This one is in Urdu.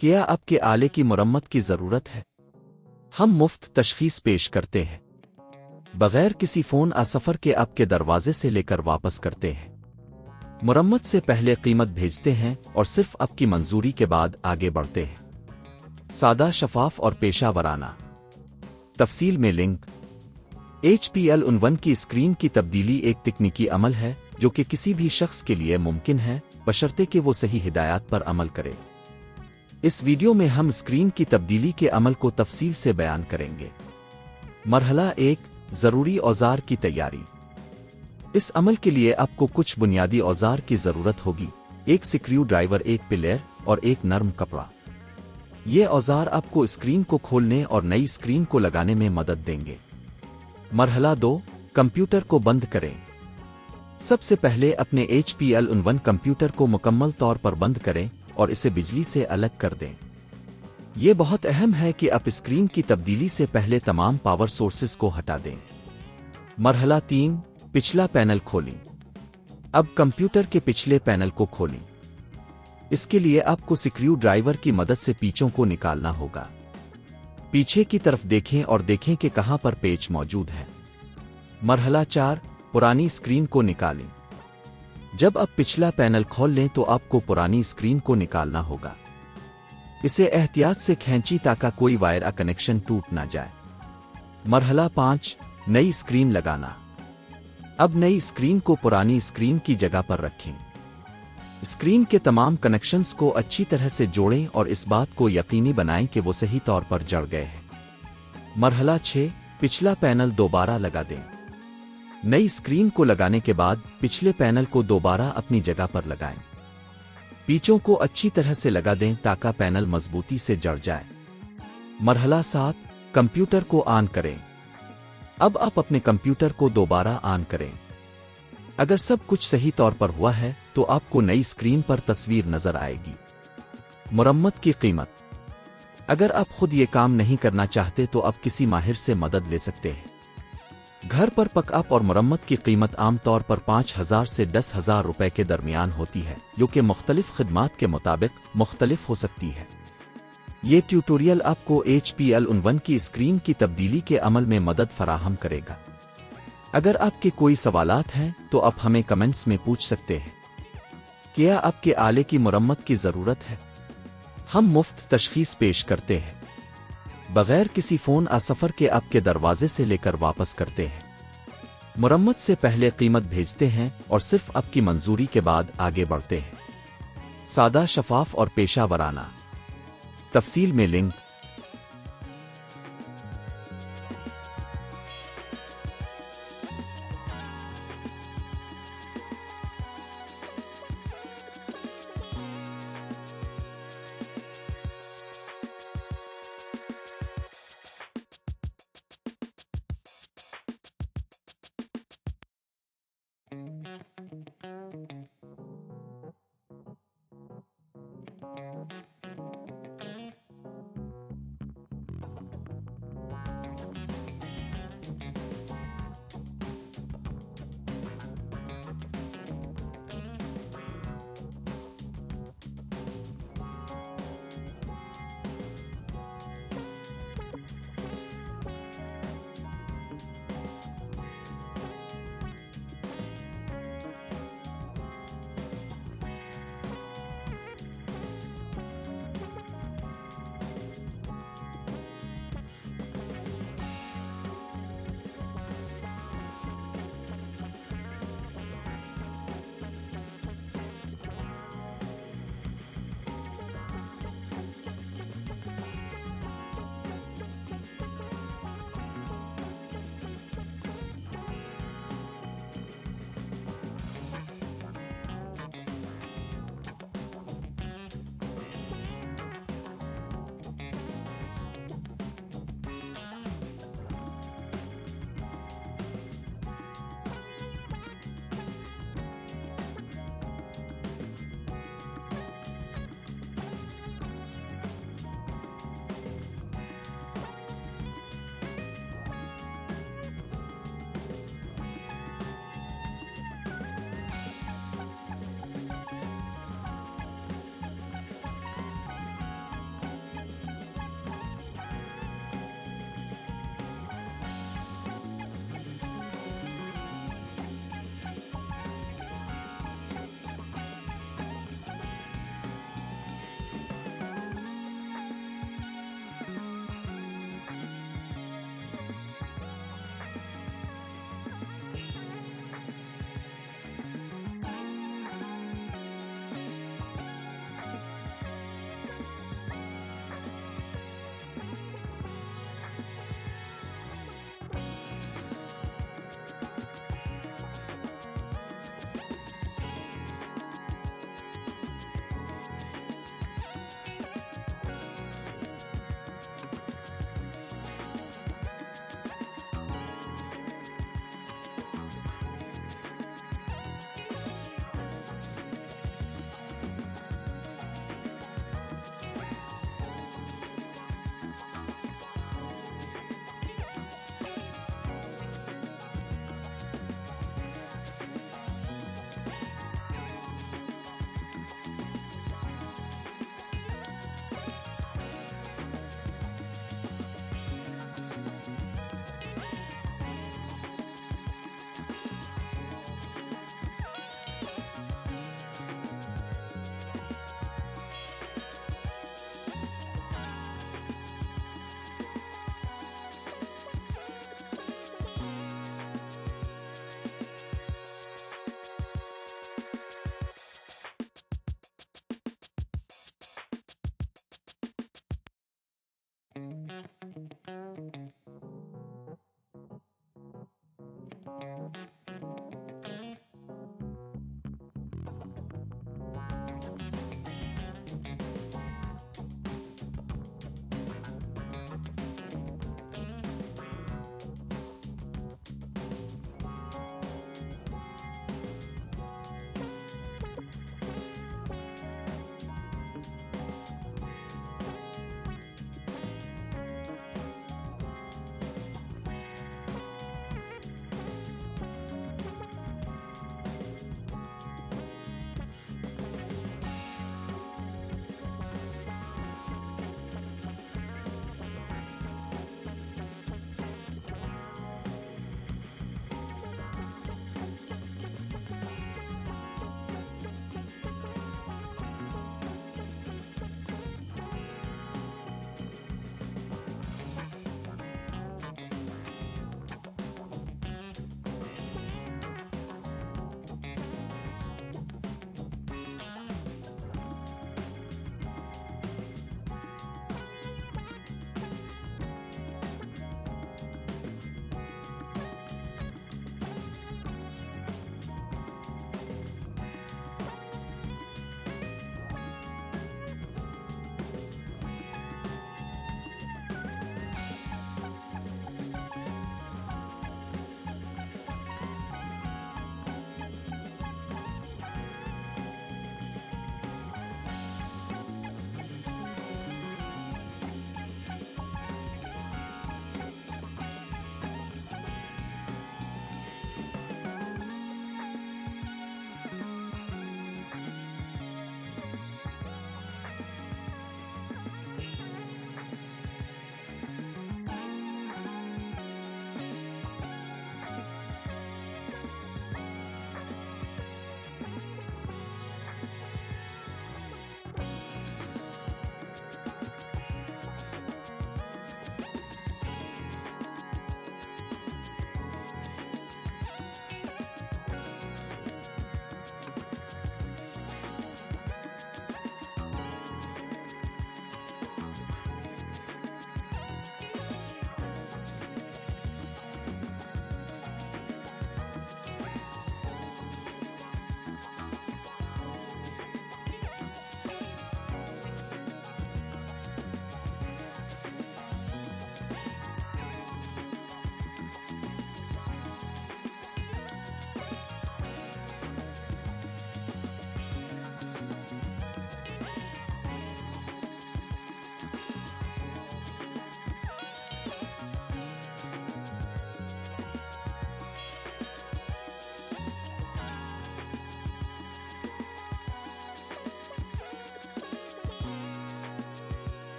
کیا آپ کے آلے کی مرمت کی ضرورت ہے؟ ہم مفت تشخیص پیش کرتے ہیں، بغیر کسی فون سفر کے آپ کے دروازے سے لے کر واپس کرتے ہیں۔ مرمت سے پہلے قیمت بھیجتے ہیں اور صرف آپ کی منظوری کے بعد آگے بڑھتے ہیں۔ سادہ، شفاف اور پیشہ ورانہ۔ تفصیل میں لنک۔ HPL عنوان کی اسکرین کی تبدیلی ایک تکنیکی عمل ہے جو کہ کسی بھی شخص کے لیے ممکن ہے، بشرطے کہ وہ صحیح ہدایات پر عمل کرے۔ اس ویڈیو میں ہم اسکرین کی تبدیلی کے عمل کو تفصیل سے بیان کریں گے۔ مرحلہ 1، ضروری اوزار کی تیاری۔ اس عمل کے لیے آپ کو کچھ بنیادی اوزار کی ضرورت ہوگی: ایک سکریو ڈرائیور، ایک پلیئر اور ایک نرم کپڑا۔ یہ اوزار آپ کو اسکرین کو کھولنے اور نئی اسکرین کو لگانے میں مدد دیں گے۔ مرحلہ 2، کمپیوٹر کو بند کریں۔ سب سے پہلے اپنے HPL عنوان کمپیوٹر کو مکمل طور پر بند کریں اور اسے بجلی سے الگ کر دیں۔ یہ بہت اہم ہے کہ آپ اسکرین کی تبدیلی سے پہلے تمام پاور سورسز کو ہٹا دیں۔ مرحلہ 3، پچھلا پینل کھولیں۔ اب کمپیوٹر کے پچھلے پینل کو کھولیں۔ اس کے لیے آپ کو سکریو ڈرائیور کی مدد سے پیچوں کو نکالنا ہوگا۔ پیچھے کی طرف دیکھیں اور دیکھیں کہ کہاں پر پیچ موجود ہے۔ مرحلہ 4، پرانی اسکرین کو نکالیں۔ جب آپ پچھلا پینل کھول لیں تو آپ کو پرانی اسکرین کو نکالنا ہوگا۔ اسے احتیاط سے کھینچی تاکہ کوئی وائر کنیکشن ٹوٹ نہ جائے۔ مرحلہ 5، نئی اسکرین لگانا۔ اب نئی اسکرین کو پرانی اسکرین کی جگہ پر رکھیں۔ اسکرین کے تمام کنیکشنز کو اچھی طرح سے جوڑیں اور اس بات کو یقینی بنائیں کہ وہ صحیح طور پر جڑ گئے ہیں۔ مرحلہ 6، پچھلا پینل دوبارہ لگا دیں۔ نئی اسکرین کو لگانے کے بعد پچھلے پینل کو دوبارہ اپنی جگہ پر لگائیں۔ پیچوں کو اچھی طرح سے لگا دیں تاکہ پینل مضبوطی سے جڑ جائے۔ مرحلہ 7، کمپیوٹر کو آن کریں۔ اب آپ اپنے کمپیوٹر کو دوبارہ آن کریں۔ اگر سب کچھ صحیح طور پر ہوا ہے تو آپ کو نئی اسکرین پر تصویر نظر آئے گی۔ مرمت کی قیمت۔ اگر آپ خود یہ کام نہیں کرنا چاہتے تو آپ کسی ماہر سے مدد لے سکتے ہیں۔ گھر پر پک اپ اور مرمت کی قیمت عام طور پر 5,000 سے 10,000 روپے کے درمیان ہوتی ہے، جو کہ مختلف خدمات کے مطابق مختلف ہو سکتی ہے۔ یہ ٹیوٹوریل آپ کو HPL عنوان کی اسکرین کی تبدیلی کے عمل میں مدد فراہم کرے گا۔ اگر آپ کے کوئی سوالات ہیں تو آپ ہمیں کمنٹس میں پوچھ سکتے ہیں۔ کیا آپ کے آلے کی مرمت کی ضرورت ہے؟ ہم مفت تشخیص پیش کرتے ہیں، بغیر کسی فون سفر کے آپ کے دروازے سے لے کر واپس کرتے ہیں۔ مرمت سے پہلے قیمت بھیجتے ہیں اور صرف آپ کی منظوری کے بعد آگے بڑھتے ہیں۔ سادہ، شفاف اور پیشہ ورانہ۔ تفصیل میں لنک۔